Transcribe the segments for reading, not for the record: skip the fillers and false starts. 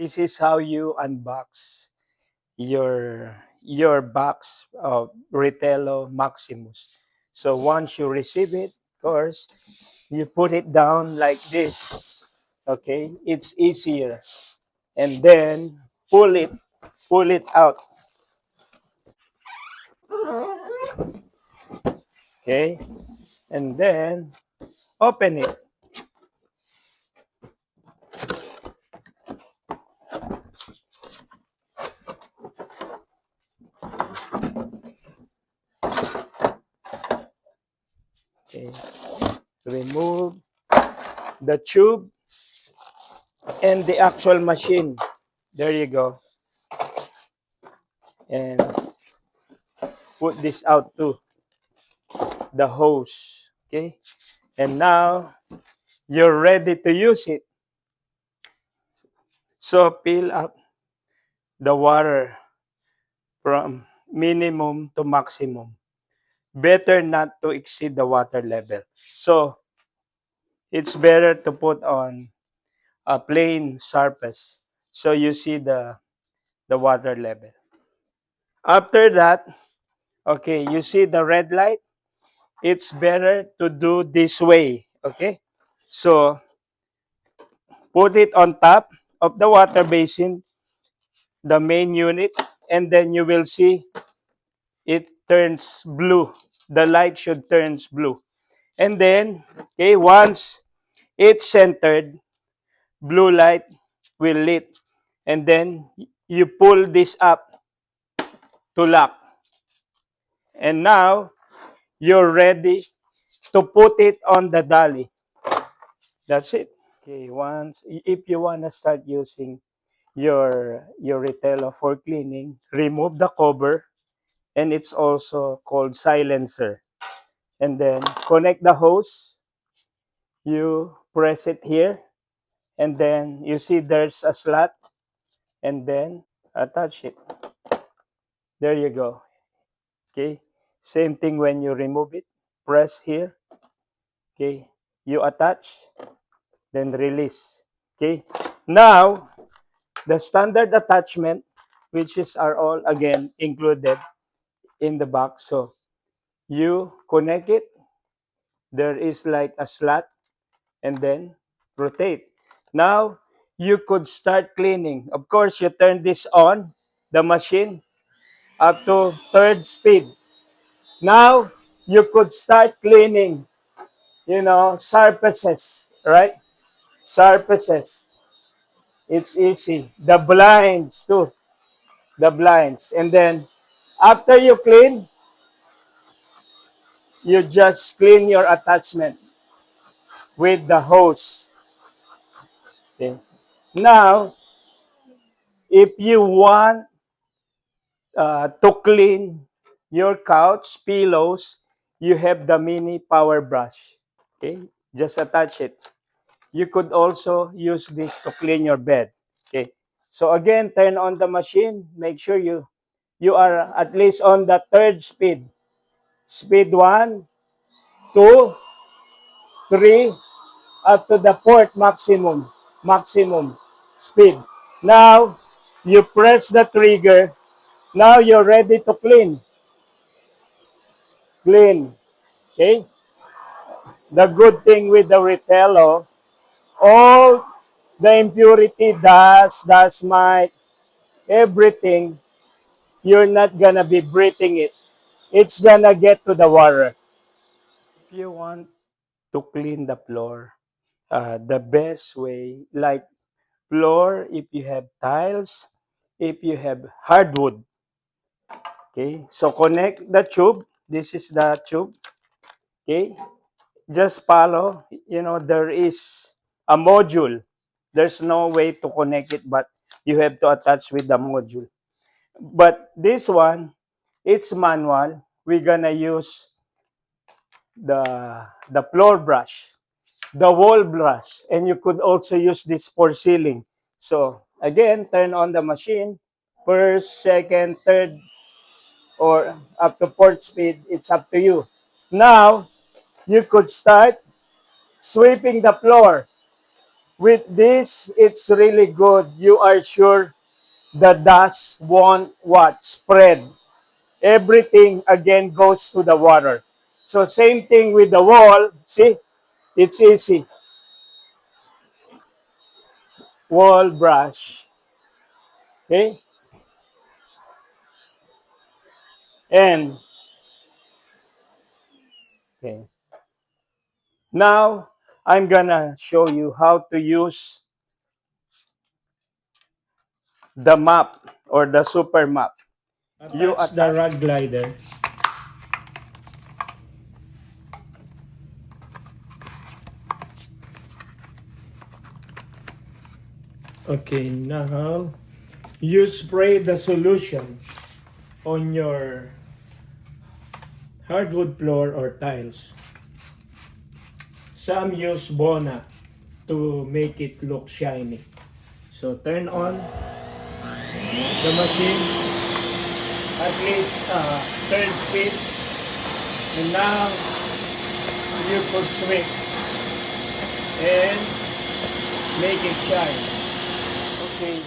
This is how you unbox your box of Ritello Maximus. So once you receive it, of course, you put it down like this. Okay, it's easier, and then pull it out. Okay, and then open it. Okay, remove the tube and the actual machine. There you go, and put this out too, the hose. Okay, and now you're ready to use it. So fill up the water from minimum to maximum. Better not to exceed the water level. So it's better to put on a plain surface so you see the water level. After that, okay, you see the red light? It's better to do this way, okay? So put it on top of the water basin, the main unit, and then you will see it turns blue. The light should turns blue. And then, okay, once it's centered, blue light will lit. And then you pull this up to lock. And now you're ready to put it on the dolly. That's it. Okay, once if you want to start using your Ritello for cleaning, remove the cover, and it's also called silencer. And then connect the hose. You press it here, and then you see there's a slot, and then attach it. There you go. Okay. Same thing when you remove it. Press here. Okay. You attach, then release. Okay. Now, the standard attachment, which is are all again included in the box. So you connect it. There is like a slot, and then rotate. Now you could start cleaning. Of course, you turn this on, the machine, up to third speed. Now you could start cleaning, surfaces, right? Surfaces. It's easy. The blinds too. The blinds. And then after you clean, you just clean your attachment with the hose. Okay. Now, if you want to clean your couch pillows, you have the mini power brush. Okay, just attach it. You could also use this to clean your bed. Okay, so again, turn on the machine. Make sure you are at least on the third speed. Speed 1, 2, 3, up to the fourth maximum speed. Now you press the trigger. Now you're ready to clean. Okay? The good thing with the Ritello, all the impurity, dust mite, everything, you're not gonna be breathing it. It's gonna get to the water. If you want to clean the floor, the best way, like floor, if you have tiles, if you have hardwood, okay? So connect the tube. This is the tube, okay? Just follow, there is a module. There's no way to connect it, but you have to attach with the module. But this one, it's manual. We're gonna use the the floor brush, the wall brush, and you could also use this for sealing. So again, turn on the machine, first, second, third, or up to fourth speed. It's up to you. Now you could start sweeping the floor. With this, it's really good. You are sure the dust won't what? Spread. Everything again goes to the water. So same thing with the wall. See, it's easy. Wall brush. Okay? And okay. Now I'm gonna show you how to use the map or the super map. You attach the rug glider. Okay, now you spray the solution on your hardwood floor or tiles. Some use Bona to make it look shiny. So turn on the machine at least third speed, and now you could sweep and make it shine. Okay,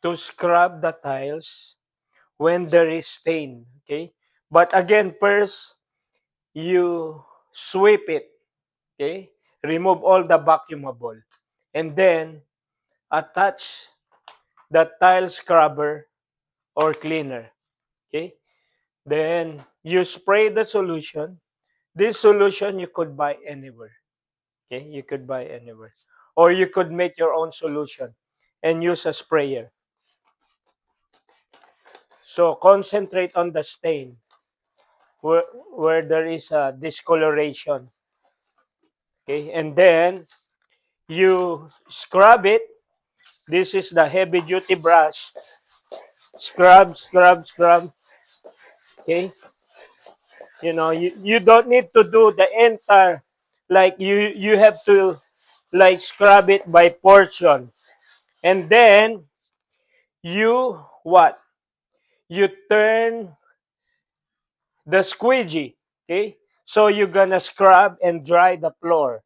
to scrub the tiles when there is stain. Okay, but again, first you sweep it. Okay, remove all the vacuumable, and then attach the tile scrubber or cleaner. Okay, then you spray the solution. This solution you could buy anywhere. Okay, you could buy anywhere, or you could make your own solution and use a sprayer. So concentrate on the stain where there is a discoloration. Okay, and then you scrub it. This is the heavy duty brush. Scrub, scrub, scrub. Okay, you don't need to do the entire, like you have to like scrub it by portion, and then you what you turn the squeegee. Okay, so you're gonna scrub and dry the floor.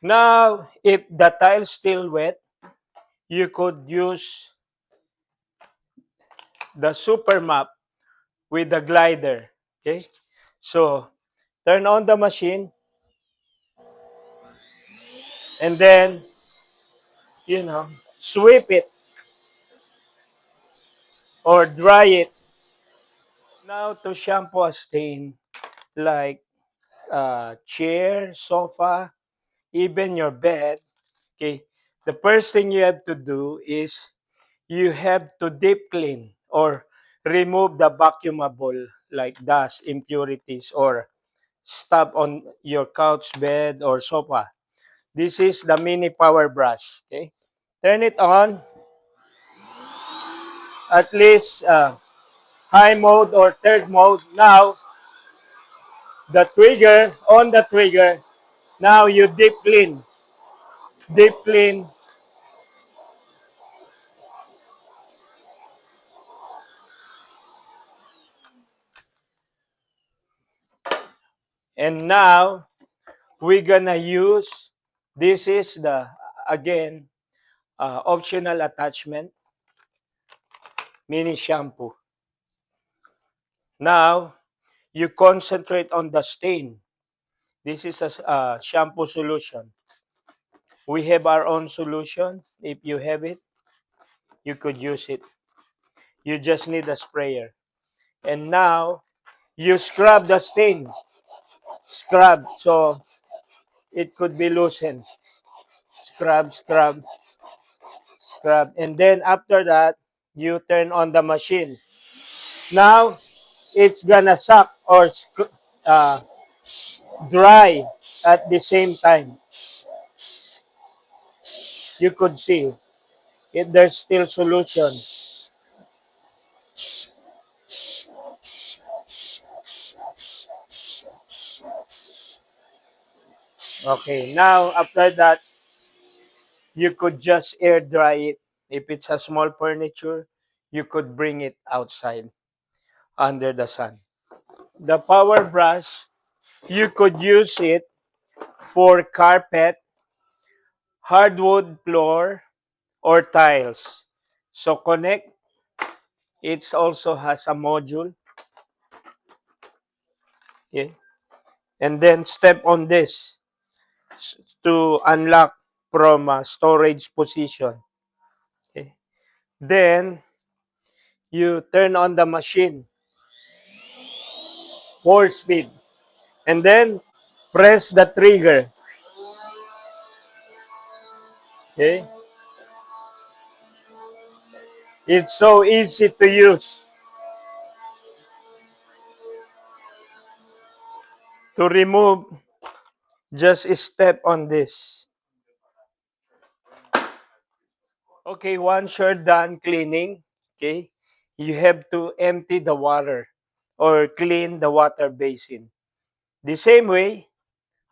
Now if the tile's still wet, you could use the super map with the glider. Okay, so turn on the machine, and then sweep it or dry it. Now to shampoo a stain like chair, sofa, even your bed. Okay, the first thing you have to do is you have to deep clean or remove the vacuumable like dust, impurities, or stuff on your couch, bed, or sofa. This is the mini power brush. Okay, turn it on at least high mode or third mode. Now the trigger on the trigger. Now you deep clean, and now we're gonna use. This is the again optional attachment, mini shampoo. Now you concentrate on the stain. This is a shampoo solution. We have our own solution. If you have it, you could use it. You just need a sprayer. And now you scrub the stain. Scrub so it could be loosened. Scrub, scrub, scrub. And then after that, you turn on the machine. Now it's gonna suck or uh, dry at the same time. You could see if there's still solution. Okay, now after that, you could just air dry it. If it's a small furniture, you could bring it outside under the sun. The power brush, you could use it for carpet, hardwood floor, or tiles. So connect, it also has a module. Okay? And then step on this to unlock from storage position. Okay? Then you turn on the machine, 4 speed, and then press the trigger. Okay? It's so easy to use. To remove, just step on this. Okay, once you're done cleaning, okay, you have to empty the water or clean the water basin. The same way,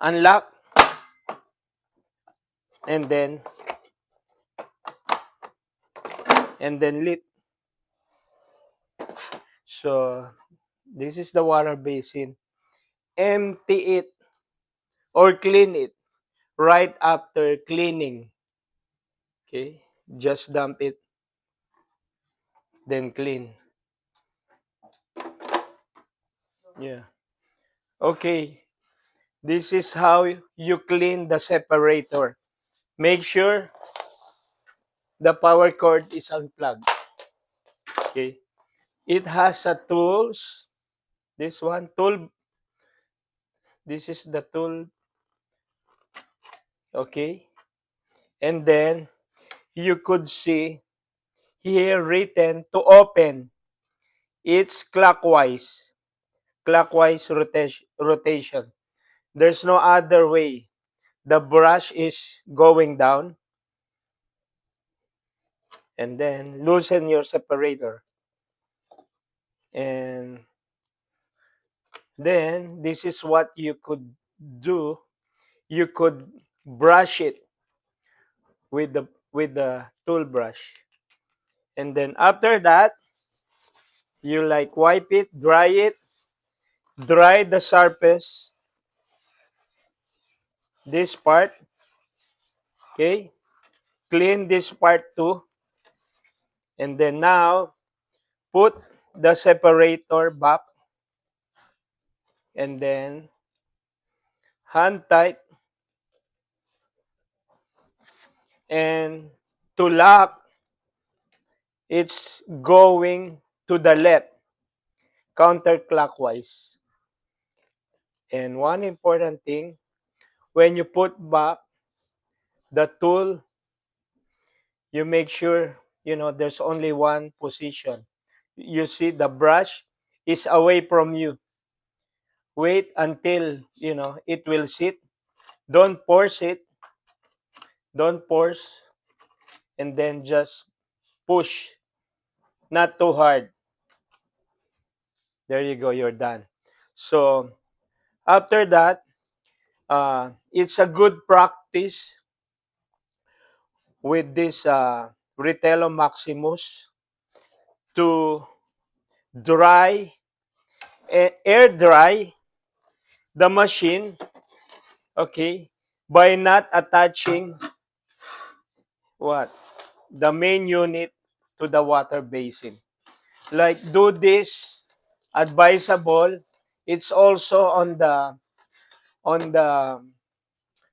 unlock and then lit. So this is the water basin. Empty it or clean it right after cleaning. Okay, just dump it, then clean. Yeah. Okay, this is how you clean the separator. Make sure the power cord is unplugged. Okay. It has a tools. This one tool. This is the tool. Okay. And then you could see here written to open. It's clockwise. Clockwise rotation. There's no other way. The brush is going down. And then loosen your separator. And then this is what you could do. You could brush it with the tool brush. And then after that, you like wipe it, dry the surface, this part, okay? Clean this part too. And then now, put the separator back and then hand tight and to lock, it's going to the left, counterclockwise. And one important thing, when you put back the tool, you make sure, there's only one position. You see the brush is away from you. Wait until, it will sit. Don't force it. Don't force. And then just push. Not too hard. There you go. You're done. So after that, it's a good practice with this Ritello Maximus to dry, air dry the machine, okay, by not attaching what? The main unit to the water basin. Like do this advisable. It's also on the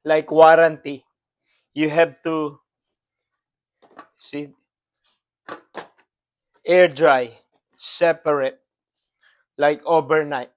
like warranty. You have to see air dry separate like overnight.